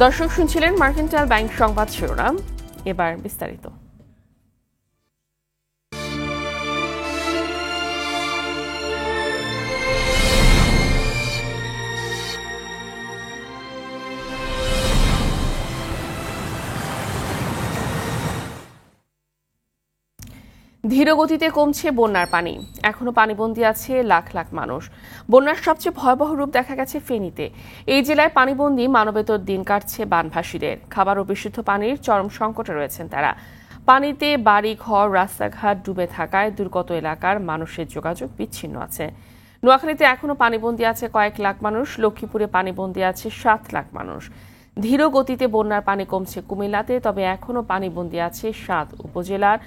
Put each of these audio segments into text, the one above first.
দর্শক শুনছিলেন mercantile bank সংবাদ শিরোনাম, এবার বিস্তারিত। ধীরগতিতে কমছে বন্যার পানি, এখনো পানিবন্দী আছে লাখ লাখ মানুষ। বন্যার সবচেয়ে ভয়াবহ রূপ দেখা গেছে ফেনীতে। এই জেলায় পানিবন্দী মানবেতর দিন কাটছে বানভাসীদের। খাবার ও বিশুদ্ধ পানির চরম সংকটে রয়েছেন তারা। পানিতে বাড়ি ঘর রাস্তাঘাট ডুবে থাকায় দুর্গত এলাকার মানুষের যোগাযোগ বিচ্ছিন্ন আছে। নোয়াখালীতে এখনো পানিবন্দী আছে কয়েক লাখ মানুষ, লক্ষ্মীপুরে পানিবন্দী আছে 7 লাখ মানুষ। ধীর গতিতে বন্যার পানি কমছে কুমিল্লাতে, তবে এখনো পানিবন্দী আছে 7 উপজেলার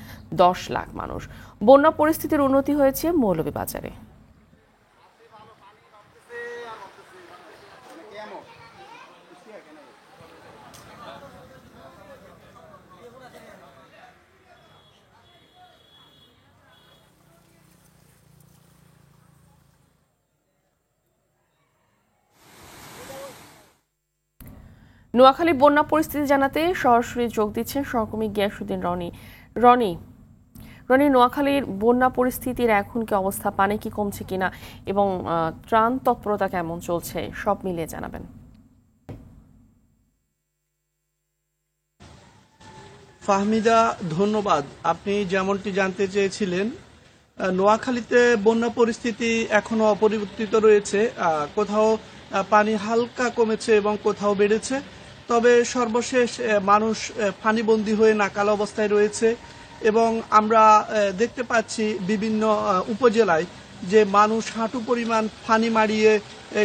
10 লাখ মানুষ। বন্যা পরিস্থিতির উন্নতি হয়েছে মৌলভীবাজারে। নোয়াখালী বন্যা পরিস্থিতি জানাতে সরাসরি যোগ দিচ্ছেন সহকর্মী গিয়াসউদ্দিন রনি। নোয়াখালীর বন্যা পরিস্থিতির এখন কি অবস্থা, পানি কি কমছে কিনা এবং ত্রাণ তৎপরতা কেমন চলছে, সব মিলিয়ে জানাবেন। ফাহমিদা, ধন্যবাদ। আপনি যেমনটি জানতে চেয়েছিলেন, নোয়াখালীতে বন্যা পরিস্থিতি এখনো অপরিবর্তিত রয়েছে। কোথাও পানি হালকা কমেছে এবং কোথাও বেড়েছে। তবে সর্বশেষ মানুষ পানিবন্দী হয়ে নাকাল অবস্থায় রয়েছে এবং আমরা দেখতে পাচ্ছি বিভিন্ন উপজেলায় যে মানুষ হাঁটু পরিমাণ পানি মারিয়ে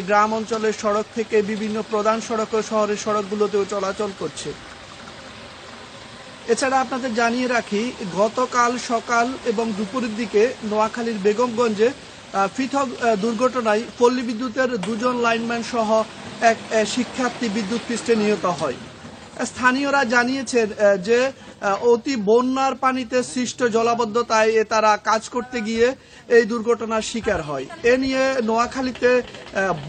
গ্রাম অঞ্চলের সড়ক থেকে বিভিন্ন প্রধান সড়ক ও শহরের সড়কগুলোতেও চলাচল করছে। এছাড়া আপনাদের জানিয়ে রাখি, গতকাল সকাল এবং দুপুরের দিকে নোয়াখালীর বেগমগঞ্জে পৃথক দুর্ঘটনায় পল্লী বিদ্যুতের 2 জন লাইনম্যান সহ এক শিক্ষার্থী বিদ্যুৎ পৃষ্ঠে নিহত হয়। স্থানীয়রা জানিয়েছেন যে অতি বন্যার পানিতে সৃষ্ট জলাবদ্ধতায় তারা কাজ করতে গিয়ে এই দুর্ঘটনার শিকার হয়। এ নিয়ে নোয়াখালীতে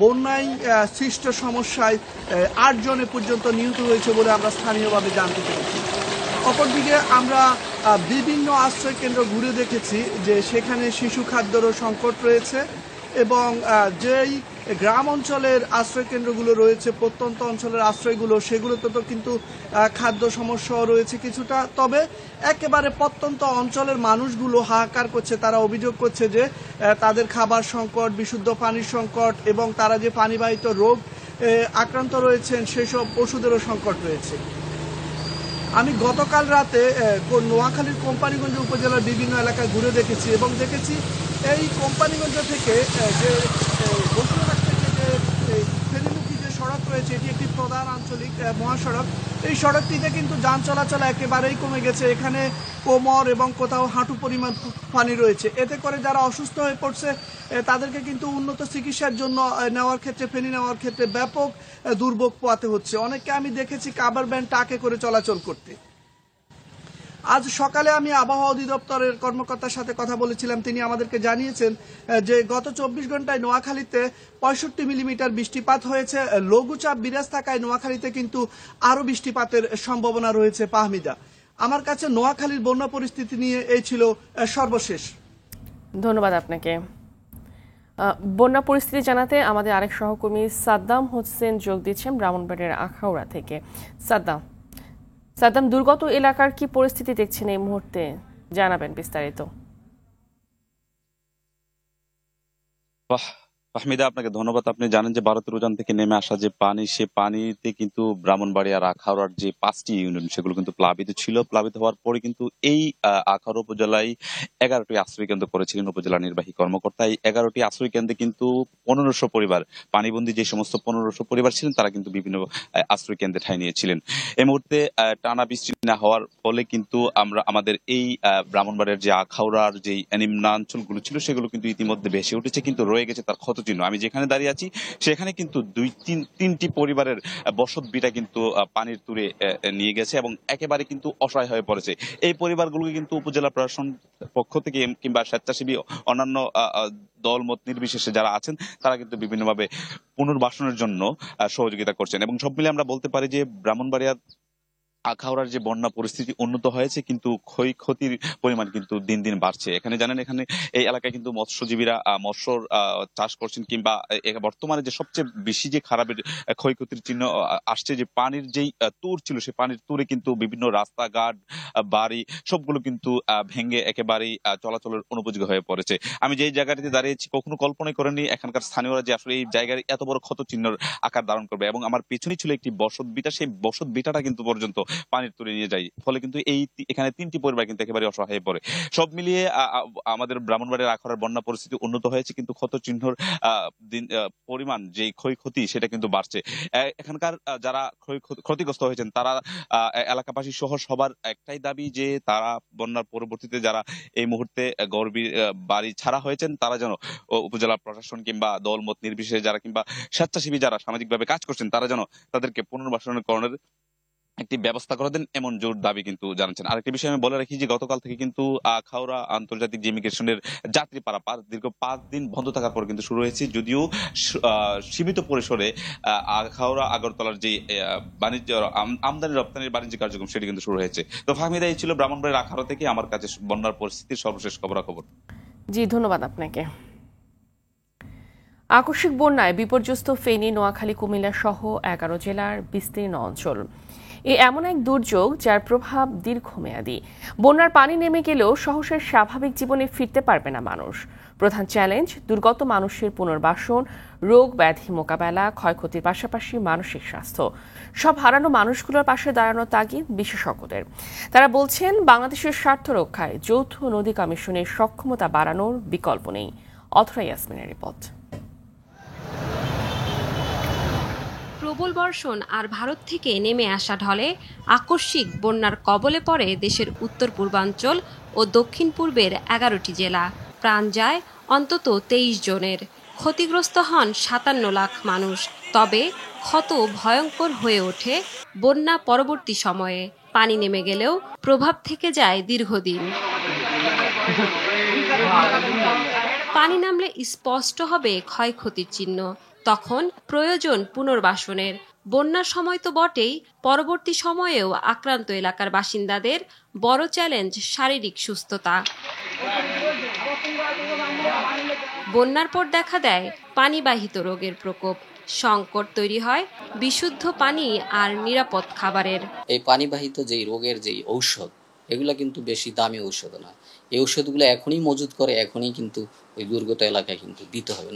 বন্যায় সৃষ্ট সমস্যায় 8 জন পর্যন্ত নিহত হয়েছে বলে আমরা স্থানীয়ভাবে জানতে পেরেছি। অপরদিকে আমরা বিভিন্ন আশ্রয় কেন্দ্র ঘুরে দেখেছি যে সেখানে শিশু খাদ্যেরও সংকট রয়েছে এবং যেই গ্রাম অঞ্চলের আশ্রয় কেন্দ্রগুলো রয়েছে, প্রত্যন্ত অঞ্চলের আশ্রয়গুলো, সেগুলোতে তো কিন্তু খাদ্য সমস্যাও রয়েছে কিছুটা। তবে একেবারে প্রত্যন্ত অঞ্চলের মানুষগুলো হাহাকার করছে। তারা অভিযোগ করছে যে তাদের খাবার সংকট, বিশুদ্ধ পানির সংকট এবং তারা যে পানিবাহিত রোগ আক্রান্ত রয়েছেন সেসব ওষুধেরও সংকট রয়েছে। আমি গতকাল রাতে নোয়াখালীর কোম্পানিগঞ্জ উপজেলার বিভিন্ন এলাকায় ঘুরে দেখেছি এবং দেখেছি এই কোম্পানিগঞ্জ থেকে যে বসুরহাট থেকে যে ফেনীমুখী যে সড়ক রয়েছে, এটি একটি প্রধান আঞ্চলিক মহাসড়ক। এই সড়কটিতে কিন্তু যান চলাচল একেবারেই কমে গেছে। এখানে কোমর এবং কোথাও হাঁটু পরিমাণ পানি রয়েছে। এতে করে যারা অসুস্থ হয়ে পড়ছে তাদেরকে কিন্তু উন্নত চিকিৎসার জন্য নেওয়ার ক্ষেত্রে, ফেনী নেওয়ার ক্ষেত্রে ব্যাপক দুর্ভোগ পোহাতে হচ্ছে। অনেককে আমি দেখেছি কাভার ভ্যান টাকে করে চলাচল করতে। আজ সকালে আমি আবহাওয়া অধিদপ্তরের কর্মকর্তার সাথে কথা বলেছিলাম। তিনি আমাদেরকে জানিয়েছেন যে গত 24 ঘন্টায় নোয়াখালীতে 65 মিলিমিটার বৃষ্টিপাত হয়েছে। লঘুচাপ বিরাজ থাকায় নোয়াখালীতে কিন্তু আরও বৃষ্টিপাতের সম্ভাবনা রয়েছে। ফাহমিদা, আমার কাছে নোয়াখালীর বন্যা পরিস্থিতি নিয়ে এই ছিল সর্বশেষ। ধন্যবাদ আপনাকে। বন্যা পরিস্থিতি জানাতে আমাদের আরেক সহকর্মী সাদ্দাম হোসেন যোগ দিচ্ছেন ব্রাহ্মণবাড়িয়ার আখাউড়া থেকে। সাদ্দাম, দুর্গত এলাকার কি পরিস্থিতি দেখছেন এই মুহূর্তে, জানাবেন বিস্তারিত। ফাহমিদা, আপনাকে ধন্যবাদ। আপনি জানেন যে ভারতের উজান থেকে নেমে আসা যে পানি, সে পানিতে কিন্তু ব্রাহ্মণবাড়িয়ার আখাউড়ার যে 5টি ইউনিয়ন সেগুলো কিন্তু প্লাবিত ছিল। প্লাবিত হওয়ার পরে কিন্তু এই আখাউড়া উপজেলায় 11টি আশ্রয় কেন্দ্র করেছিলেন উপজেলা নির্বাহী কর্মকর্তা। এই 11টি আশ্রয় কেন্দ্রে কিন্তু 1500 পরিবার, পানিবন্দী যে সমস্ত 1500 পরিবার ছিলেন তারা কিন্তু বিভিন্ন আশ্রয় কেন্দ্রে ঠাঁই নিয়েছিলেন। এই মুহূর্তে টানা বৃষ্টি না হওয়ার ফলে কিন্তু আমরা আমাদের এই ব্রাহ্মণবাড়িয়ার যে আখাউড়ার যে নিম্নাঞ্চলগুলো ছিল সেগুলো কিন্তু ইতিমধ্যে ভেসে উঠেছে, কিন্তু রয়ে গেছে তার ক্ষত চিহ্ন। আমি যেখানে দাঁড়িয়ে আছি সেখানে কিন্তু তিনটি পরিবারের বসত ভিটা কিন্তু পানির তুরে নিয়ে গেছে এবং একেবারে কিন্তু অসহায় হয়ে পড়েছে। এই পরিবারগুলোকে কিন্তু উপজেলা প্রশাসন পক্ষ থেকে কিংবা স্বেচ্ছাসেবী অন্যান্য দল মত নির্বিশেষে যারা আছেন তারা কিন্তু বিভিন্নভাবে পুনর্বাসনের জন্য সহযোগিতা করছেন এবং সব মিলে আমরা বলতে পারি যে ব্রাহ্মণবাড়িয়ার আখাউড়ার যে বন্যা পরিস্থিতি উন্নত হয়েছে কিন্তু ক্ষয়ক্ষতির পরিমাণ কিন্তু দিন দিন বাড়ছে। এখানে জানেন এখানে এই এলাকায় কিন্তু মৎস্যজীবীরা মৎস্য চাষ করছেন কিংবা বর্তমানে যে সবচেয়ে বেশি যে খারাপের ক্ষয়ক্ষতির চিহ্ন আসছে যে পানির যেই তুর ছিল সেই পানির তুরে কিন্তু বিভিন্ন রাস্তাঘাট বাড়ি সবগুলো কিন্তু ভেঙে একেবারেই চলাচলের অনুপযোগী হয়ে পড়েছে। আমি যেই জায়গাটিতে দাঁড়িয়েছি কখনো কল্পনাই করেনি এখানকার স্থানীয়রা যে আসলে এই জায়গায় এত বড় ক্ষত চিহ্নের আকার ধারণ করবে এবং আমার পেছনেই ছিল একটি বসত ভিটা, সেই বসত ভিটাটা কিন্তু পর্যন্ত পানির তুলে নিয়ে যায়। ফলে কিন্তু এখানে তিনটি পরিবার কিন্তু একেবারে অসহায় পড়ে। সব মিলিয়ে আমাদের ব্রাহ্মণবাড়িয়ার আখাউড়ার বন্যা পরিস্থিতি উন্নত হয়েছে কিন্তু ক্ষত চিহ্নর পরিমাণ যে ক্ষয়ক্ষতি সেটা কিন্তু বাড়ছে। এখানকার যারা ক্ষতিগ্রস্ত হয়েছেন তারা এলাকাবাসী সহ সবার একটাই দাবি যে তারা বন্যার পরবর্তীতে যারা এই মুহূর্তে বাড়ি ছাড়া হয়েছেন তারা যেন উপজেলা প্রশাসন কিংবা দলমত নির্বিশেষে যারা কিংবা স্বেচ্ছাসেবী যারা সামাজিকভাবে কাজ করছেন তারা যেন তাদেরকে পুনর্বাসনের একটি ব্যবস্থা করে দেন এমন জোর দাবি কিন্তু জানাচ্ছেন। আরেকটি বিষয় আমি বলে রাখি যে গতকাল থেকে কিন্তু আখাউড়া আন্তর্জাতিক যে ইমিগ্রেশনের যাত্রী পারাপার দীর্ঘ 5 দিন বন্ধ থাকার পর কিন্তু শুরু হয়েছে, যদিও সীমিত পরিসরে আখাউড়া আগরতলার যে বাণিজ্য আমদানি রপ্তানির বাণিজ্য কার্যক্রম সেটি কিন্তু শুরু হয়েছে। তো ফাহমিদা এই ছিল ব্রাহ্মণবাড়িয়ার আখাউড়া থেকে আমার কাছে বন্যার পরিস্থিতির সর্বশেষ খবরাখবর। জি ধন্যবাদ আপনাকে। আকস্মিক বন্যায় বিপর্যস্ত ফেনী, নোয়াখালী, কুমিল্লা সহ 11 জেলার বিস্তীর্ণ অঞ্চল। এমন এক দুর্যোগ যার প্রভাব দীর্ঘমেয়াদী। বন্যার পানি নেমে গেলেও সহসা স্বাভাবিক জীবনে ফিরতে পারবে না মানুষ। প্রধান চ্যালেঞ্জ দুর্গত মানুষের পুনর্বাসন, রোগ ব্যাধি মোকাবেলা, ক্ষয়ক্ষতির পাশাপাশি মানসিক স্বাস্থ্য। সব হারানো মানুষগুলোর পাশে দাঁড়ানোর তাগিদ বিশেষজ্ঞদের। তারা বলছেন বাংলাদেশের স্বার্থ রক্ষায় যৌথ নদী কমিশনের সক্ষমতা বাড়ানোর বিকল্প নেই। অথরা ইয়াসমিনের রিপোর্ট। প্রবল বর্ষণ আর ভারত থেকে নেমে আসা ঢলে আকস্মিক বন্যার কবলে পড়ে দেশের উত্তর পূর্বাঞ্চল ও দক্ষিণ পূর্বের 11টি জেলা। প্রাণ যায় অন্তত 23 জনের। ক্ষতিগ্রস্ত হন 57 লাখ মানুষ। তবে ক্ষত ভয়ঙ্কর হয়ে ওঠে বন্যা পরবর্তী সময়ে। পানি নেমে গেলেও প্রভাব থেকে যায় দীর্ঘদিন। পানি নামলে স্পষ্ট হবে ক্ষয়ক্ষতির চিহ্ন। তখন প্রয়োজন পুনর্বাসনের। বন্যার সময় তো বটেই, পরবর্তী সময়েও আক্রান্ত এলাকার বাসিন্দাদের বড় চ্যালেঞ্জ শারীরিক সুস্থতা। বন্যার পর দেখা দেয় পানিবাহিত রোগের প্রকোপ। সংকট তৈরি হয় বিশুদ্ধ পানি আর নিরাপদ খাবারের। এই পানিবাহিত যেই রোগের যেই ঔষধ, এগুলো কিন্তু বেশি দামি ঔষধ না। এই ঔষধগুলো এখনই মজুত করে এখনই কিন্তু ওই দুর্গত এলাকায় কিন্তু দিতে হবে,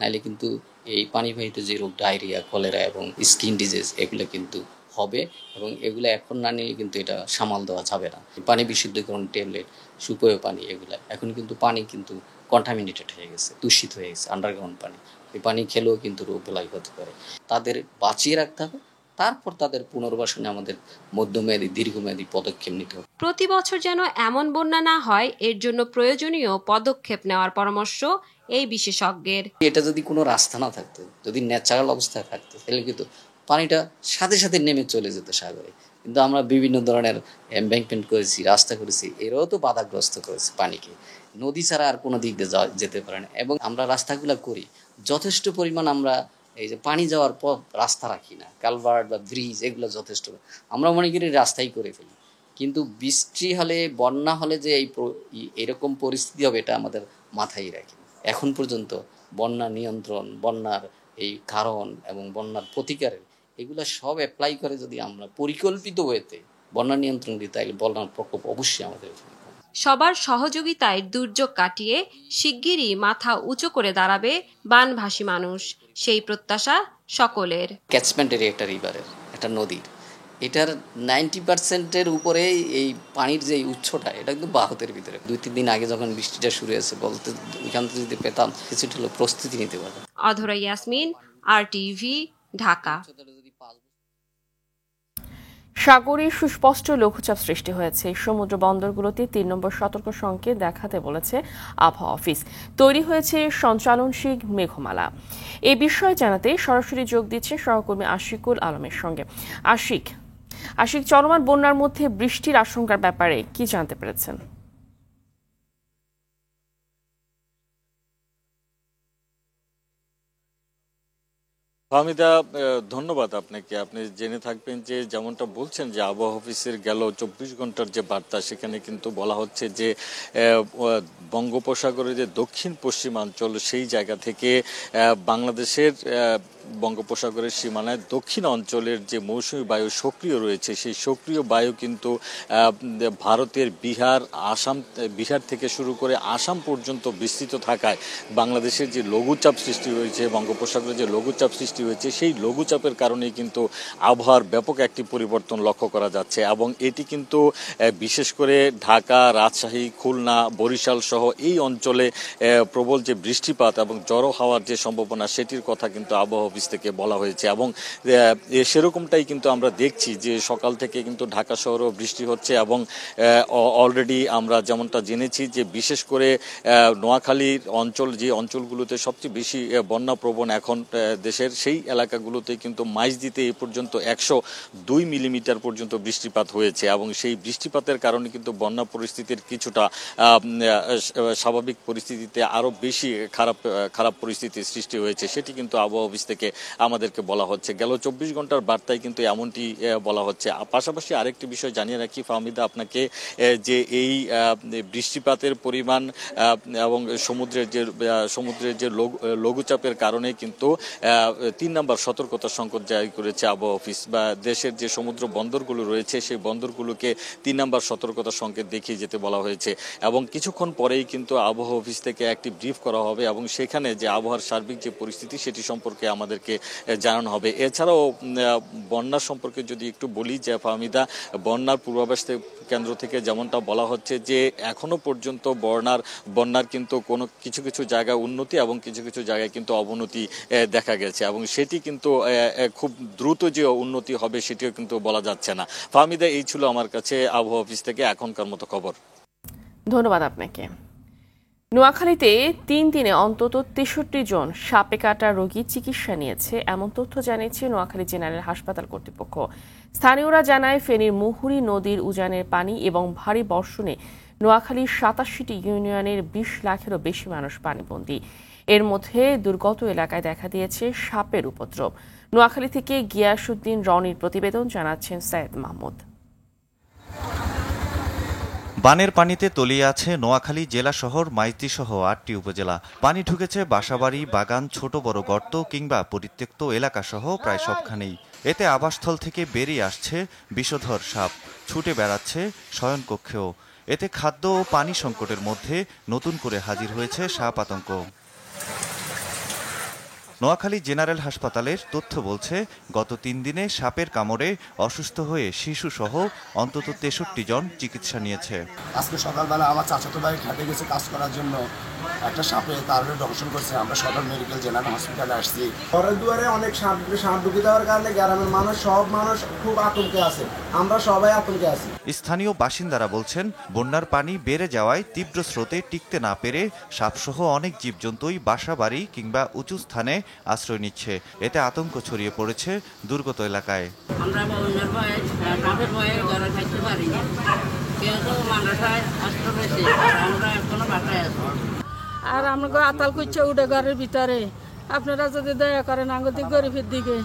নাইলে কিন্তু এই পানিবাহিত যে রোগ ডায়রিয়া, কলেরা এবং স্কিন ডিজিজ এগুলো কিন্তু হবে এবং এগুলো এখন না নিলে কিন্তু এটা সামাল দেওয়া যাবে না। পানি বিশুদ্ধকরণ ট্যাবলেট, সুপেয় পানি, এগুলো এখন কিন্তু পানি কিন্তু কন্টামিনেটেড হয়ে গেছে, দূষিত হয়ে গেছে, আন্ডারগ্রাউন্ড পানি। এই পানি খেলেও কিন্তু রোগ বেলাই হতে পারে। তাদের বাঁচিয়ে রাখতে হবে, তারপর তাদের পুনর্বাসনে আমাদের মধ্যমেয়াদী দীর্ঘমেয়াদী পদক্ষেপ নিতে হবে। প্রতি বছর যেন এমন বন্যা না হয়, এর জন্য প্রয়োজনীয় পদক্ষেপ নেওয়ার পরামর্শ এই বিশেষজ্ঞের। এটা যদি কোনো রাস্তা না থাকতো, যদি ন্যাচারাল অবস্থায় থাকতো, তাহলে কিন্তু পানিটা সাথে সাথে নেমে চলে যেত সাগরে। কিন্তু আমরা বিভিন্ন ধরনের এমব্যাঙ্কমেন্ট করেছি, রাস্তা করেছি, এরাও তো বাধাগ্রস্ত করেছে পানিকে। নদী ছাড়া আর কোনো দিক দিয়ে যেতে পারে না। এবং আমরা রাস্তাগুলো করি যথেষ্ট পরিমাণ, আমরা এই যে পানি যাওয়ার পর রাস্তা রাখি না, কালভার্ট বা ব্রিজ এগুলো যথেষ্ট আমরা মনে করি রাস্তাই করে ফেলি। কিন্তু বৃষ্টি হলে, বন্যা হলে যে এরকম পরিস্থিতি হবে এটা আমাদের মাথায় রাখি। এখন পর্যন্ত বন্যা নিয়ন্ত্রণ, বন্যার এই কারণ এবং বন্যার প্রতিকারের এগুলো সব অ্যাপ্লাই করে যদি আমরা পরিকল্পিত ওয়েতে বন্যা নিয়ন্ত্রণ দিই, তাহলে বন্যার প্রকোপ অবশ্যই আমাদের। সবার সহযোগিতায় দুর্যোগ কাটিয়ে শিগগিরই মাথা উঁচু করে দাঁড়াবে বানভাসী মানুষ, সেই প্রত্যাশা সকলের। ক্যাচমেন্ট এরিয়া একটা রিভারের, একটা নদীর, এটার 90% উপরে এই পানির যে উৎসটা এটা কিন্তু বাহতের ভিতরে। 2-3 দিন আগে যখন বৃষ্টিটা শুরু হয়েছে, বলতে এখান থেকে যদি পেতাম কিছুটা হলো প্রস্তুতি নিতে পারতাম। অধরা ইয়াসমিন, RTV, ঢাকা। সাগরে সুস্পষ্ট লঘুচাপ সৃষ্টি হয়েছে। সমুদ্র বন্দরগুলোতে ৩ নম্বর সতর্ক সংকেত দেখাতে বলেছে আবহাওয়া অফিস। তৈরি হয়েছে সঞ্চালনশীল মেঘমালা। এ বিষয়ে জানাতে সরাসরি যোগ দিচ্ছে সহকর্মী আশিকুল আলমের সঙ্গে। আশিক, চলমান বন্যার মধ্যে বৃষ্টির আশঙ্কার ব্যাপারে কি জানতে পেরেছেন? ফাহমিদা, ধন্যবাদ আপনাকে। আপনি জেনে থাকবেন যে যেমনটা বলছেন যে আবহাওয়া অফিসের গেল ২৪ ঘন্টার যে বার্তা, সেখানে কিন্তু বলা হচ্ছে যে বঙ্গোপসাগরের যে দক্ষিণ পশ্চিমাঞ্চল সেই জায়গা থেকে বাংলাদেশের বঙ্গোপসাগরের সীমানায় দক্ষিণ অঞ্চলের যে মৌসুমী বায়ু সক্রিয় রয়েছে, সেই সক্রিয় বায়ু কিন্তু ভারতের বিহার থেকে শুরু করে আসাম পর্যন্ত বিস্তৃত থাকায় বাংলাদেশের যে লঘুচাপ সৃষ্টি হয়েছে, বঙ্গোপসাগরে যে লঘুচাপ সৃষ্টি হয়েছে, সেই লঘুচাপের কারণেই কিন্তু আবহাওয়ার ব্যাপক একটি পরিবর্তন লক্ষ্য করা যাচ্ছে। এবং এটি কিন্তু বিশেষ করে ঢাকা, রাজশাহী, খুলনা, বরিশাল সহ এই অঞ্চলে প্রবল যে বৃষ্টিপাত এবং জড়ো হওয়ার যে সম্ভাবনা, সেটির কথা কিন্তু আবহাওয়া অফিস থেকে বলা হয়েছে। এবং সেরকমটাই কিন্তু আমরা দেখছি যে সকাল থেকে কিন্তু ঢাকা শহরেও বৃষ্টি হচ্ছে। এবং অলরেডি আমরা যেমনটা জেনেছি যে বিশেষ করে নোয়াখালীর অঞ্চল, যে অঞ্চলগুলোতে সবচেয়ে বেশি বন্যাপ্রবণ এখন দেশের, সেই এলাকাগুলোতে কিন্তু মাইজদিতে এ পর্যন্ত ১০২ মিলিমিটার পর্যন্ত বৃষ্টিপাত হয়েছে। এবং সেই বৃষ্টিপাতের কারণে কিন্তু বন্যা পরিস্থিতির কিছুটা স্বাভাবিক পরিস্থিতিতে আরও বেশি খারাপ পরিস্থিতির সৃষ্টি হয়েছে, সেটি কিন্তু আবহাওয়া অফিস থেকে আমাদেরকে বলা হচ্ছে। গেল ২৪ ঘন্টার বার্তায় কিন্তু এমনটি বলা হচ্ছে। পাশাপাশি আরেকটি বিষয় জানিয়ে রাখি ফাহমিদা আপনাকে, যে এই বৃষ্টিপাতের পরিমাণ এবং সমুদ্রের যে লঘুচাপের কারণে কিন্তু ৩ নম্বর সতর্কতা সংকেত জারি করেছে আবহাওয়া অফিস। বা দেশের যে সমুদ্র বন্দরগুলো রয়েছে, সেই বন্দরগুলোকে ৩ নম্বর সতর্কতা সংকেত দেখিয়ে যেতে বলা হয়েছে। এবং কিছুক্ষণ পরেই কিন্তু আবহাওয়া অফিস থেকে একটি ব্রিফ করা হবে এবং সেখানে যে আবহাওয়ার সার্বিক যে পরিস্থিতি, সেটি সম্পর্কে আমাদেরকে জানানো হবে। এছাড়াও বন্যার সম্পর্কে যদি একটু বলি যে ফাহমিদা, বন্যার পূর্বাভাস কেন্দ্র থেকে যেমনটা বলা হচ্ছে যে এখনো পর্যন্ত বন্যার কিন্তু কিছু কিছু জায়গায় উন্নতি এবং কিছু কিছু জায়গায় কিন্তু অবনতি দেখা গেছে। এবং সেটি কিন্তু খুব দ্রুত যে উন্নতি হবে সেটিও কিন্তু বলা যাচ্ছে না। ফাহমিদা, এই ছিল আমার কাছে আবহাওয়া অফিস থেকে এখনকার মতো খবর। ধন্যবাদ আপনাকে। নোয়াখালীতে ৩ দিনে অন্তত ৬৩ জন সাপে কাটা রোগী চিকিৎসা নিয়েছে, এমন তথ্য জানিয়েছে নোয়াখালী জেনারেল হাসপাতাল কর্তৃপক্ষ। স্থানীয়রা জানায়, ফেনীর মুহুরী নদীর উজানের পানি এবং ভারী বর্ষণে নোয়াখালীর ৮৭টি ইউনিয়নের ২০ লাখেরও বেশি মানুষ পানিবন্দী। এর মধ্যে দুর্গত এলাকায় দেখা দিয়েছে সাপের উপদ্রব। নোয়াখালী থেকে গিয়াসউদ্দিন রনির প্রতিবেদন, জানাচ্ছেন সৈয়দ মাহমুদ। বানের পানিতে তলিয়ে আছে নোয়াখালী জেলা শহর মাইজদী সহ ৮টি উপজেলা। পানি ঢুকেছে বাসাবাড়ি, বাগান, ছোট বড় গর্ত কিংবা পরিত্যক্ত এলাকা সহ প্রায় সবখানেই। এতে আবাসস্থল থেকে বেরিয়ে আসছে বিষধর সাপ, ছুটে বেড়াচ্ছে শয়নকক্ষেও। এতে খাদ্য ও পানি সংকটের মধ্যে নতুন করে হাজির হয়েছে সাপ আতঙ্ক। নোয়াখালী জেনারেল হাসপাতালের তথ্য বলছে, গত ৩ দিনে সাপের কামড়ে অসুস্থ হয়ে শিশুসহ অন্তত ৬৩ জন চিকিৎসা নিয়েছে। আজকে সকালবেলা আমার চাচাতো ভাই ঘাটে গেছে কাজ করার জন্য, একটা সাপে তার দংশন করছে। আমরা সদর মেডিকেল জেনারেল হসপিটালে আসছি। ঘরের দুয়ারে অনেক সাপ ঢুকে যাওয়ার কারণে গ্রামের সব মানুষ খুব আতঙ্কে আছে, আমরা সবাই আতঙ্কে আছি। স্থানীয় বাসিন্দারা বলছেন, বন্যার পানি বেড়ে যাওয়ায় তীব্র স্রোতে টিকতে না পেরে সাপসহ অনেক জীবজন্তুই বাসা বাড়ি কিংবা উঁচু স্থানে আশ্রয় নিচ্ছে। এতে আতঙ্ক ছড়িয়ে পড়েছে দুর্গত এলাকায়। আমরা বন্যার ভয়ে, সাপের ভয়ে ঘরে থাকতে পারি না, কিন্তু মানুষের আশ্রয় পেয়েছে, আমরা এখনো বাসায় আছি। আর আমাকে আতাল করছে উঠে ঘরের ভিতরে, আপনারা যদি দয়া করেন আমাদের গরিবের দিকে।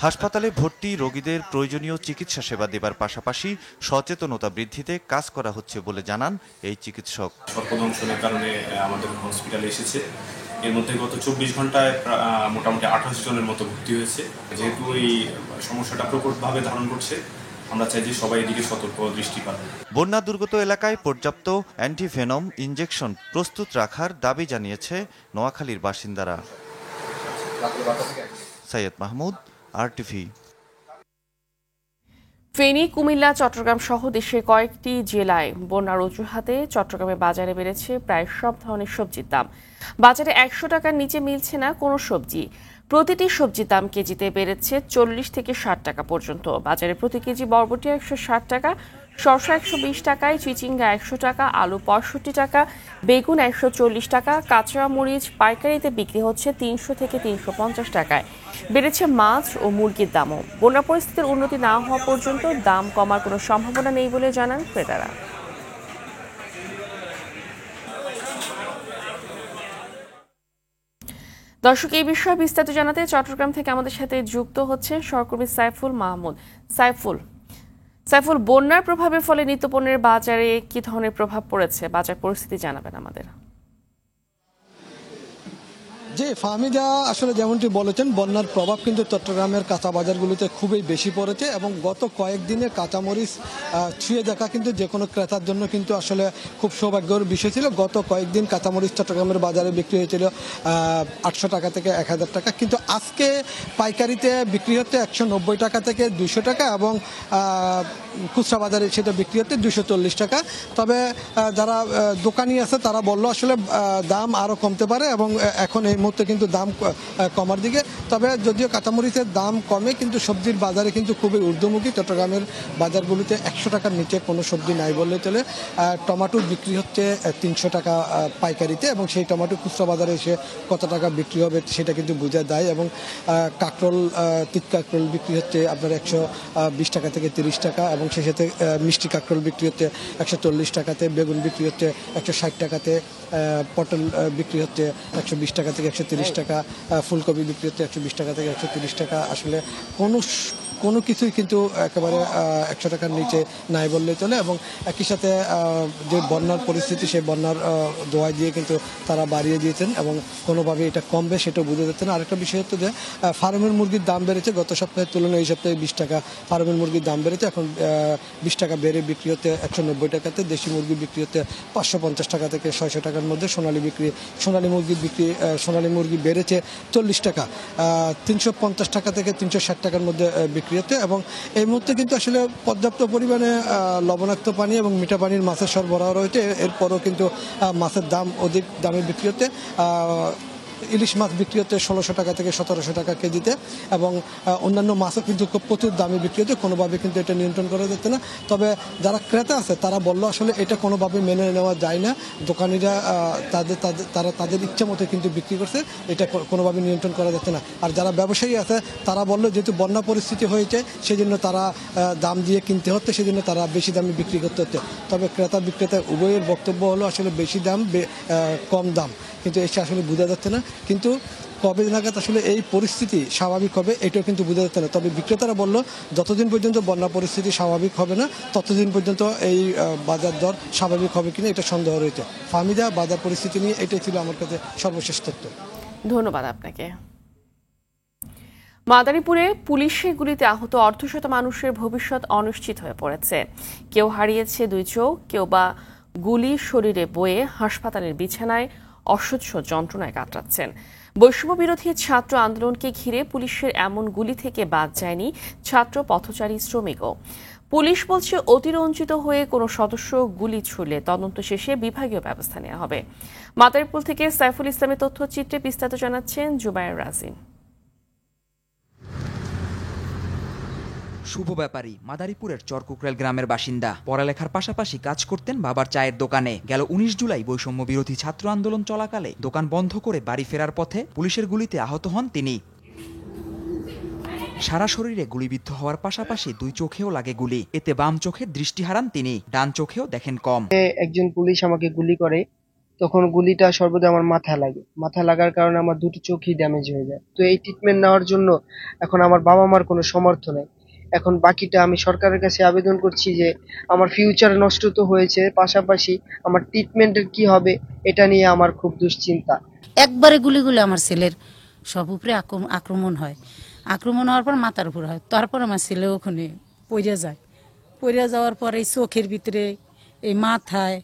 হাসপাতালে ভর্তি রোগীদের প্রয়োজনীয় চিকিৎসা সেবা দেবার পাশাপাশি সচেতনতা বৃদ্ধিতে কাজ করা হচ্ছে বলে জানান এই চিকিৎসক। সর্পদংশনের কারণে আমাদের হসপিটালে এসেছে। এর মধ্যে গত ২৪ ঘন্টায় মোটামুটি ২৮ জনের মতো ভর্তি হয়েছে। যেহেতু এই সমস্যাটা প্রকটভাবে ধারণ করছে, আমরা চাই যে সবাই এদিকে সতর্ক দৃষ্টি পান। বন্যা দুর্গত এলাকায় পর্যাপ্ত অ্যান্টিভেনম ইনজেকশন প্রস্তুত রাখার দাবি জানিয়েছে নোয়াখালীর বাসিন্দারা। সৈয়দ মাহমুদ, RTV। ফেনী, কুমিল্লা, চট্টগ্রাম সহ দেশের কয়েকটি জেলায় বন্যার অজুহাতে চট্টগ্রামে বাজারে বেড়েছে প্রায় সব ধরনের সবজির দাম। বাজারে 100 টাকার নিচে মিলছে না কোনো সবজি। প্রতিটি সবজির দাম কেজিতে বেড়েছে 40 থেকে 60 টাকা পর্যন্ত। বাজারে প্রতি কেজি বরবটি 160 টাকা, শসা 120 টাকায়, চিচিঙ্গা 100 টাকা, আলু 65 টাকা, বেগুন 140 টাকা, কাঁচা মরিচ পাইকারিতে বিক্রি হচ্ছে 300 থেকে 350 টাকায়। বেড়েছে মাছ ও মুরগির দামও। বন্যা পরিস্থিতির উন্নতি না হওয়া পর্যন্ত দাম কমার কোনো সম্ভাবনা নেই বলে জানান ক্রেতারা। দর্শক, এই বিষয়ে বিস্তারিত জানাতে চট্টগ্রাম থেকে আমাদের সাথে যুক্ত হচ্ছে সহকর্মী সাইফুল মাহমুদ। সাইফুল, বন্যার প্রভাবের ফলে নিত্যপণ্যের বাজারে কি ধরনের প্রভাব পড়েছে, বাজার পরিস্থিতি জানাবেন আমাদের। যে ফাহমিদা আসলে যেমনটি বলেছেন, বন্যার প্রভাব কিন্তু চট্টগ্রামের কাঁচা বাজারগুলোতে খুবই বেশি পড়েছে এবং গত কয়েকদিনে কাঁচামরিচ ছুঁয়ে দেখা কিন্তু যে কোনো ক্রেতার জন্য কিন্তু আসলে খুব সৌভাগ্যের বিষয় ছিল। গত কয়েকদিন কাঁচামরিচ চট্টগ্রামের বাজারে বিক্রি হয়েছিল 800 টাকা থেকে 1000 টাকা, কিন্তু আজকে পাইকারিতে বিক্রি হচ্ছে 190 টাকা থেকে 200 টাকা এবং খুচরা বাজারে সেটা বিক্রি হচ্ছে 240 টাকা। তবে যারা দোকানি আছে তারা বললো আসলে দাম আরও কমতে পারে এবং এখন এই মুহূর্তে কিন্তু দাম কমার দিকে। তবে যদিও কাঁচামরিচের দাম কমে, কিন্তু সবজির বাজারে কিন্তু খুবই ঊর্ধ্বমুখী। চট্টগ্রামের বাজারগুলিতে 100 টাকার নিচে কোনো সবজি নাই বললে চলে। টমেটো বিক্রি হচ্ছে 300 টাকা পাইকারিতে এবং সেই টমেটো খুচরা বাজারে এসে কত টাকা বিক্রি হবে সেটা কিন্তু বোঝা যায়। এবং কাঁকরোল, তিত কাঁকরোল বিক্রি হচ্ছে আপনার 120 টাকা থেকে 30 টাকা এবং সেই সাথে মিষ্টি কাঁকরোল বিক্রি হচ্ছে 140 টাকাতে, বেগুন বিক্রি হচ্ছে 160 টাকাতে, পটল বিক্রি হচ্ছে 120 টাকা থেকে 130 টাকা, ফুলকপি বিক্রি হচ্ছে 120 টাকা থেকে 130 টাকা। আসলে কোনো কিছুই কিন্তু একেবারে 100 টাকার নিচে নাই বললে চলে। এবং একই সাথে যে বন্যার পরিস্থিতি, সেই বন্যার দোয়াই দিয়ে কিন্তু তারা বাড়িয়ে দিয়েছেন এবং কোনোভাবে এটা কমবে সেটাও বুঝে যাচ্ছে না। আরেকটা বিষয় হচ্ছে যে ফার্মের মুরগির দাম বেড়েছে। গত সপ্তাহের তুলনায় এই সপ্তাহে 20 টাকা ফার্মের মুরগির দাম বেড়েছে। এখন 20 টাকা বেড়ে বিক্রি হচ্ছে 190 টাকাতে। দেশি মুরগি বিক্রি হচ্ছে 550 টাকা থেকে 600 টাকার মধ্যে। সোনালী মুরগি বেড়েছে 40 টাকা, 350 টাকা থেকে 360 টাকার মধ্যে বিক্রি হচ্ছে। এবং এই মুহূর্তে কিন্তু আসলে পর্যাপ্ত পরিমাণে লবণাক্ত পানি এবং মিঠা পানির মাছের সরবরাহ রয়েছে। এরপরও কিন্তু মাছের দাম অধিক দামে বিক্রি হচ্ছে। ইলিশ মাছ বিক্রি হচ্ছে 1600 টাকা থেকে 1700 টাকা কেজিতে এবং অন্যান্য মাছও কিন্তু খুব প্রচুর দামে বিক্রি হচ্ছে। কোনোভাবে কিন্তু এটা নিয়ন্ত্রণ করা যাচ্ছে না। তবে যারা ক্রেতা আছে তারা বললো আসলে এটা কোনোভাবে মেনে নেওয়া যায় না। দোকানিরা তাদের ইচ্ছা মতো কিন্তু বিক্রি করছে, এটা কোনোভাবে নিয়ন্ত্রণ করা যাচ্ছে না। আর যারা ব্যবসায়ী আছে তারা বললো যেহেতু বন্যা পরিস্থিতি হয়েছে সেজন্য তারা দাম দিয়ে কিনতে হচ্ছে, সেজন্য তারা বেশি দামে বিক্রি করতে হচ্ছে। তবে ক্রেতা বিক্রেতা উভয়ের বক্তব্য হলো আসলে বেশি দাম কম দাম, কিন্তু এটা আসলে বোঝা যাচ্ছে না। কিন্তু কবে নাগাদ আসলে এই পরিস্থিতি স্বাভাবিক হবে এটাও কিন্তু বোঝা যাচ্ছে না। তবে বিক্রেতারা বললো যতদিন পর্যন্ত বন্যা পরিস্থিতি স্বাভাবিক হবে না ততদিন পর্যন্ত এই বাজার দর স্বাভাবিক হবে কিনা এটা সন্দেহ রয়েছে। ফাহমিদা, বাজার পরিস্থিতি নিয়ে এটাই ছিল আমার কাছে সর্বশেষ তথ্য। ধন্যবাদ আপনাকে। মাদারীপুরে পুলিশের গুলিতে আহত অর্ধশত মানুষের ভবিষ্যৎ অনিশ্চিত হয়ে পড়েছে। কেউ হারিয়েছে 2 চোখ, কেউ বা গুলি শরীরে বয়ে হাসপাতালের বিছানায় অসহ্য যন্ত্রণায় কাটাচ্ছেন। বৈষম্য বিরোধী ছাত্র আন্দোলনকে ঘিরে পুলিশের এমন গুলি থেকে বাদ যায়নি ছাত্র, পথচারী, শ্রমিকও। পুলিশ বলছে অতিরঞ্জিত হয়ে কোনো সদস্য গুলি ছুড়লে তদন্ত শেষে বিভাগীয় ব্যবস্থা নেওয়া হবে। মাদারীপুর থেকে সাইফুল ইসলামের তথ্যচিত্রে বিস্তারিত জানাচ্ছেন জুবায়ের রাজিন। শুভ ব্যাপারী মাদারীপুরের চরকুকরেল গ্রামের বাসিন্দা। পড়ালেখার পাশাপাশি কাজ করতেন বাবার চায়ের দোকানে। গেল 19 জুলাই বৈষম্য বিরোধী ছাত্র আন্দোলন চলাকালে দোকান বন্ধ করে বাড়ি ফেরার পথে পুলিশের গুলিতে আহত হন তিনি। সারা শরীরে গুলিবিদ্ধ হওয়ার পাশাপাশি 2 চোখেও লাগে গুলি। এতে বাম চোখের দৃষ্টি হারান তিনি, ডান চোখেও দেখেন কম। একজন পুলিশ আমাকে গুলি করে, তখন গুলিটা সর্বদা আমার মাথায় লাগে। মাথায় লাগার কারণে আমার 2টি চোখই ড্যামেজ হয়ে যায়। তো এই ট্রিটমেন্ট নেওয়ার জন্য এখন আমার বাবা মার কোনো সমর্থ নেই। এখন বাকিটা আমি সরকারের কাছে আবেদন করছি যে আমার ফিউচার নষ্ট তো হয়েছে, পাশাপাশি আমার ট্রিটমেন্টের কি হবে এটা নিয়ে আমার খুব দুশ্চিন্তা। একবারে গুলিগুলি আমার ছেলের সব উপরে আক্রমণ হয়। আক্রমণ হওয়ার পর মাথার উপর হয়, তারপর আমার ছেলে ওখানে পড়ে যায়। পড়ে যাওয়ার পরে এই চোখের ভিতরে, এই মাথায়,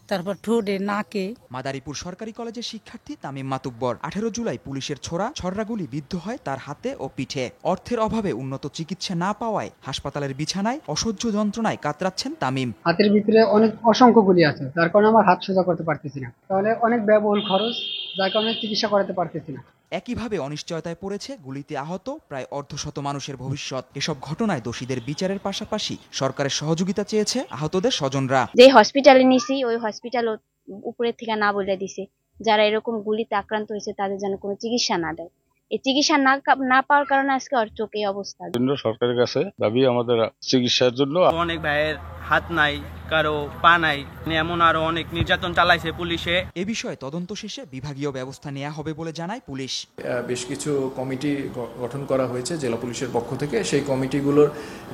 তারপর ঠোঁটে, নাকে। মাদারীপুর সরকারি কলেজের শিক্ষার্থী তামিম মাতুব্বর 18 জুলাই পুলিশের ছোড়া ছররাগুলি বিদ্ধ হয় তার হাতে ও পিঠে। অর্থের অভাবে উন্নত চিকিৎসা না পাওয়ায় হাসপাতালের বিছানায় অসহ্য যন্ত্রণায় কাতরাচ্ছেন তামিম। হাতের ভিতরে অসংখ্য গুলি আছে, যার কারণে আমার হাত সোজা করতে পারতেছি না, তাহলে অনেক ব্যয়বহুল খরচ, যার কারণে চিকিৎসা করাতে পারতেছি না। একইভাবে অনিশ্চয়তায় পড়েছে গুলিতে আহত প্রায় অর্ধশত মানুষের ভবিষ্যৎ। এসব ঘটনায় দোষীদের বিচারের পাশাপাশি সরকারের সহযোগিতা চেয়েছে আহতদের স্বজনরা। যে হসপিটালে নিছি ওই হসপিটাল উপরের থেকে না বলে দিছে যারা এরকম গুলিতে আক্রান্ত হয়েছে তাদের যেন কোনো চিকিৎসা না দেয়। এই চিকিৎসা না পাওয়ার কারণে আজকে ওর চোখে অবস্থা। সরকারের কাছে দাবি আমাদের চিকিৎসার জন্য। অনেক ভাইয়ের হাত নাই, কারো পা নাই, এমন আরো অনেক নির্যাতন চালাইছে পুলিশে। এ বিষয়ে তদন্ত শেষে বিভাগীয় ব্যবস্থা নেওয়া হবে বলে জানায় পুলিশ। বেশ কিছু কমিটি গঠন করা হয়েছে জেলা পুলিশের পক্ষ থেকে। সেই কমিটিগুলোর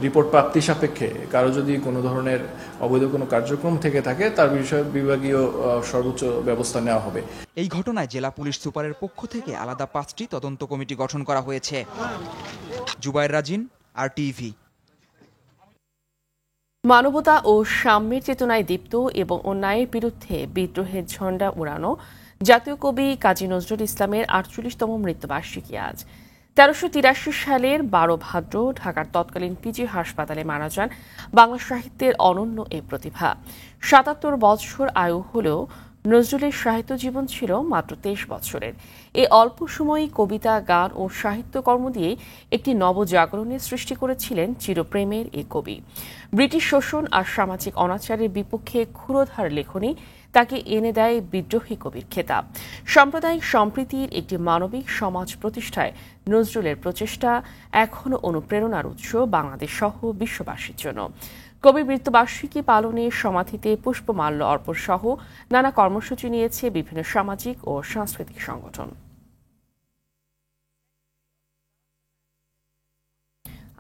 রিপোর্ট প্রাপ্তি সাপেক্ষে কারো যদি কোনো ধরনের অবৈধ কোনো কার্যক্রম থেকে থাকে তার বিষয়ে বিভাগীয় সর্বোচ্চ ব্যবস্থা নেওয়া হবে। এই ঘটনায় জেলা পুলিশ সুপারের পক্ষ থেকে আলাদা 5টি তদন্ত কমিটি গঠন করা হয়েছে। জুবায়ের রাজিন, RTV। মানবতা ও সাম্যের চেতনায় দীপ্ত এবং অন্যায়ের বিরুদ্ধে বিদ্রোহের ঝন্ডা উড়ানো জাতীয় কবি কাজী নজরুল ইসলামের 48তম মৃত্যুবার্ষিকী আজ। 1383 সালের 12 ভাদ্র ঢাকার তৎকালীন পিজি হাসপাতালে মারা যান বাংলা সাহিত্যের অনন্য এ প্রতিভা। 77 বছর আয়ু হলেও নজরুলের সাহিত্য জীবন ছিল মাত্র 23 বছরের। এই অল্প সময়ই কবিতা, গান ও সাহিত্যকর্ম দিয়ে একটি নবজাগরণের সৃষ্টি করেছিলেন চিরপ্রেমের এই কবি। ব্রিটিশ শোষণ আর সামাজিক অনাচারের বিপক্ষে ক্ষুরোধার লেখনী তাকে এনে দেয় বিদ্রোহী কবির খেতাব। সাম্প্রদায়িক সম্প্রীতির একটি মানবিক সমাজ প্রতিষ্ঠায় নজরুলের প্রচেষ্টা এখনও অনুপ্রেরণার উৎস বাংলাদেশ সহ বিশ্ববাসীর জন্য। কবির মৃত্যুবার্ষিকী পালনে সমাধিতে পুষ্পমাল্য অর্পণ সহ নানা কর্মসূচি নিয়েছে বিভিন্ন সামাজিক ও সাংস্কৃতিক সংগঠন।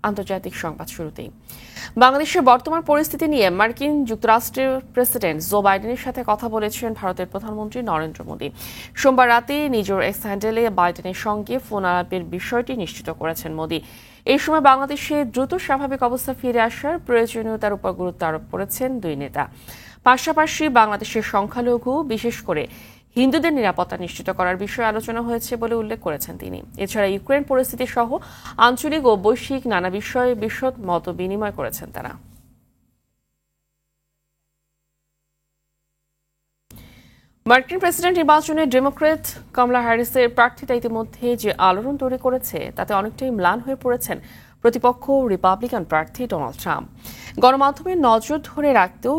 আন্তর্জাতিক সংবাদ শুরুতেই বাংলাদেশের বর্তমান পরিস্থিতি নিয়ে মার্কিন যুক্তরাষ্ট্রের প্রেসিডেন্ট জো বাইডেনের সাথে কথা বলেছেন ভারতের প্রধানমন্ত্রী নরেন্দ্র মোদী। সোমবার রাতে নিজের এক্স হ্যান্ডেলে বাইডেনের সঙ্গে ফোন আলাপের বিষয়টি নিশ্চিত করেছেন মোদী। এই সময় বাংলাদেশে দ্রুত স্বাভাবিক অবস্থা ফিরে আসার প্রয়োজনীয়তার উপর গুরুত্ব আরোপ করেছেন দুই নেতা। পাশাপাশি বাংলাদেশের সংখ্যালঘু, বিশেষ করে হিন্দুদের নিরাপত্তা নিশ্চিত করার বিষয়ে আলোচনা হয়েছে বলে উল্লেখ করেছেন তিনি। এছাড়া ইউক্রেন পরিস্থিতি সহ আঞ্চলিক ও বৈশ্বিক নানা বিষয়ে বিশদ মত বিনিময় করেছেন তারা। মার্কিন প্রেসিডেন্ট নির্বাচনে ডেমোক্র্যাট কমলা হ্যারিসের প্রার্থিতা ইতিমধ্যে যে আলোড়ন তৈরি করেছে তাতে অনেকটাই ম্লান হয়ে পড়েছেন প্রতিপক্ষ রিপাবলিকান প্রার্থী ডোনাল্ড ট্রাম্প। গণমাধ্যমের নজর ধরে রাখতেও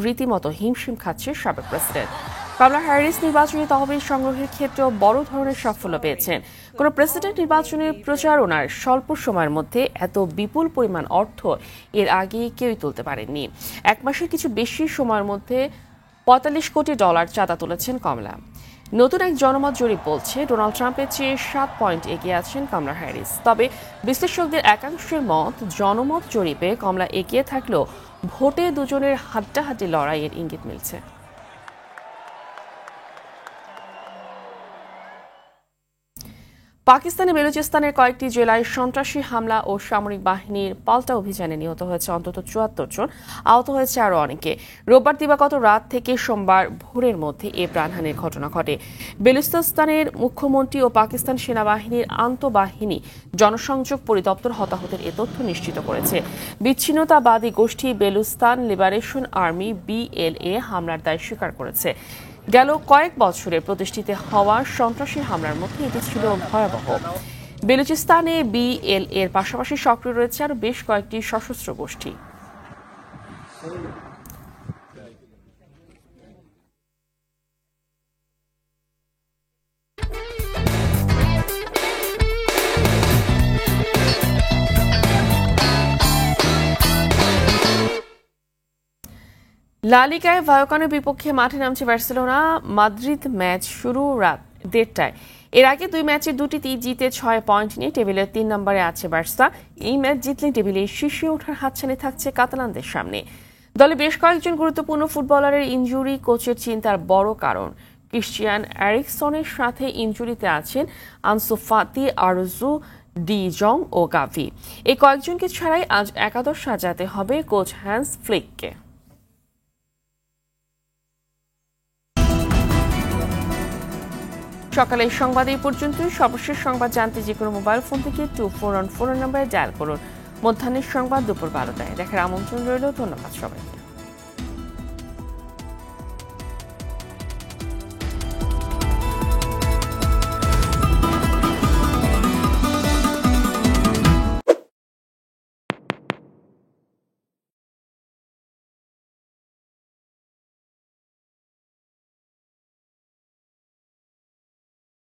রীতিমতো হিমশিম খাচ্ছে সাবেক প্রেসিডেন্ট। কমলা হ্যারিস নির্বাচনী তহবিল সংগ্রহের ক্ষেত্রেও বড় ধরনের সাফল্য পেয়েছেন। কোন প্রেসিডেন্ট নির্বাচনের প্রচারণার স্বল্প সময়ের মধ্যে এত বিপুল পরিমাণ অর্থ এর আগে কেউই তুলতে পারেননি। এক মাসের কিছু বেশি সময়ের মধ্যে $45 কোটি চাঁদা তুলেছেন কমলা। নতুন এক জনমত জরিপ বলছে ডোনাল্ড ট্রাম্পের চেয়ে 7 পয়েন্ট এগিয়ে আছেন কমলা হ্যারিস। তবে বিশ্লেষকদের একাংশের মত, জনমত জরিপে কমলা এগিয়ে থাকলেও ভোটে দুজনের হাড্ডাহাড্ডি লড়াইয়ের ইঙ্গিত মিলছে। পাকিস্তানের বেলুচিস্তানের কয়েকটি জেলায় সন্ত্রাসী হামলা ও সামরিক বাহিনীর পাল্টা অভিযানে নিহত হয়েছে অন্তত 74 জন, আহত হয়েছে আরও অনেকে। রোববার দিবাগত রাত থেকে সোমবার ভোরের মধ্যে এ প্রাণহানির ঘটনা ঘটে। বেলুচিস্তানের মুখ্যমন্ত্রী ও পাকিস্তান সেনাবাহিনীর আন্তঃবাহিনী জনসংযোগ পরিদপ্তর হতাহতের এ তথ্য নিশ্চিত করেছে। বিচ্ছিন্নতাবাদী গোষ্ঠী বেলুচিস্তান লিবারেশন আর্মি BLA হামলার দায় স্বীকার করেছে। গেল কয়েক বছরে প্রতিষ্ঠিত হওয়া সন্ত্রাসী হামলার মধ্যে এটি ছিল ভয়াবহ। বেলুচিস্তানে BLA এর পাশাপাশি সক্রিয় রয়েছে আরও বেশ কয়েকটি সশস্ত্র গোষ্ঠী। লা লিগায় ভায়োকানের বিপক্ষে মাঠে নামছে বার্সেলোনা। মাদ্রিদ ম্যাচ শুরু রাত 1:30টায়। এর আগে 2 ম্যাচের 2টি জিতে 6 পয়েন্ট নিয়ে টেবিলের 3 নম্বরে আছে বার্সা। এই ম্যাচ জিতলে টেবিলের শীর্ষে ওঠার হাতছানি থাকছে কাতালানদের সামনে। দলে বেশ কয়েকজন গুরুত্বপূর্ণ ফুটবলারের ইনজুরি কোচের চিন্তার বড় কারণ। ক্রিস্টিয়ান এরিকসনের সাথে ইনজুরিতে আছেন Ansu Fati, Araujo, de Jong ও গাভি। এই কয়েকজনকে ছাড়াই আজ একাদশ সাজাতে হবে কোচ হ্যান্স ফ্লিককে। সকালের সংবাদ এই পর্যন্তই। সর্বশেষ সংবাদ জানতে যে কোনো মোবাইল ফোন থেকে 2414 নম্বরে ডায়াল করুন। মধ্যাহ্নের সংবাদ দুপুর 12টায় দেখার আমন্ত্রণ রইল। ধন্যবাদ সবাইকে।